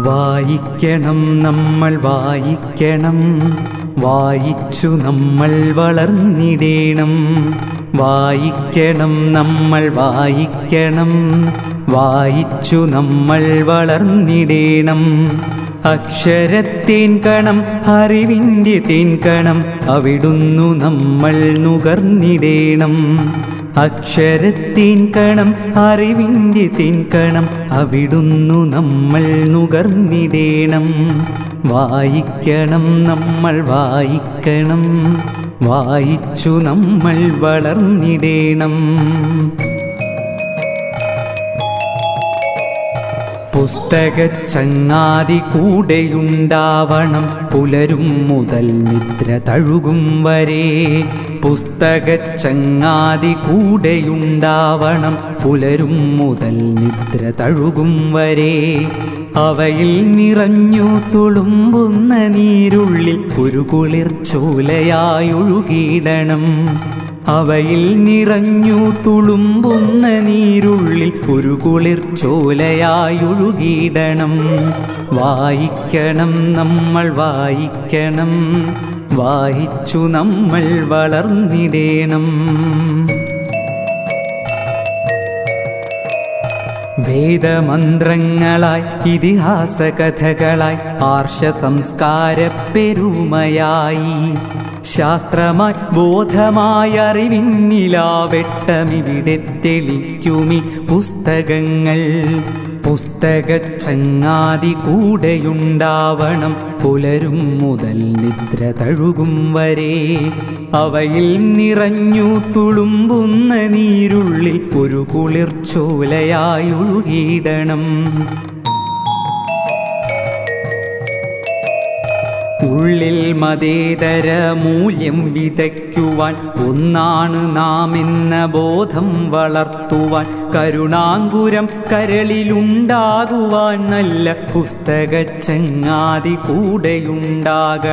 വായിക്കണം നമ്മൾ വായിക്കണം, വായിച്ചു നമ്മൾ വളർന്നിടേണം. വായിക്കണം നമ്മൾ വായിക്കണം, വായിച്ചു നമ്മൾ വളർന്നിടേണം. അക്ഷരത്തേൻ കണം അറിവിൻ്റെ തേൻ കണം, അവിടുന്നു നമ്മൾ നുകർന്നിടേണം. അക്ഷരത്തേൻ കണം അറിവിൻ്റെ തേൻ കണം, അവിടുന്നു നമ്മൾ നുകർന്നിടേണം. വായിക്കണം നമ്മൾ വായിക്കണം, വായിച്ചു നമ്മൾ വളർന്നിടേണം. പുസ്തകച്ചങ്ങാതി കൂടെയുണ്ടാവണം, പുലരും മുതൽ നിദ്ര തഴുകും വരെ. പുസ്തകച്ചങ്ങാതി കൂടെയുണ്ടാവണം, പുലരും മുതൽ നിദ്ര തഴുകും വരെ. അവയിൽ നിറഞ്ഞു തുളുമ്പുന്ന നീരുള്ളിൽ ഒരു കുളിർച്ചോലയായൊഴുകിയിടണം. അവയിൽ നിറഞ്ഞു തുളുമ്പുന്ന നീരുള്ളിൽ ഒരു കുളിർച്ചോലയായൊഴുകിയിടണം. വായിക്കണം നമ്മൾ വായിക്കണം, വായിച്ചു നമ്മൾ വളർന്നിടേണം. വേദമന്ത്രങ്ങളായി ഇതിഹാസ കഥകളായി ആർഷ സംസ്കാര പെരുമയായി, ശാസ്ത്രമായി ബോധമായി അറിവിന്നിലാവെട്ടമിവിടെ തെളിക്കുമി പുസ്തകങ്ങൾ. പുസ്തകച്ചങ്ങാതി കൂടെയുണ്ടാവണം, പുലരും മുതൽ നിദ്ര തഴുകും വരെ. അവയിൽ നിറഞ്ഞു തുളുമ്പുന്ന നീരുള്ളിൽ ഒരു കുളിർച്ചോലയായൊഴുകിയിടണം. ഉള്ളിൽ മതേതര മൂല്യം വിതയ്ക്കുവാൻ ഒന്നാണ് നാം എന്ന ബോധം വളർത്തുവാൻ, കരുണാങ്കുരം കരളിലുണ്ടാകുവാൻ നല്ല പുസ്തകച്ചങ്ങാതി കൂടെയുണ്ടാകണം.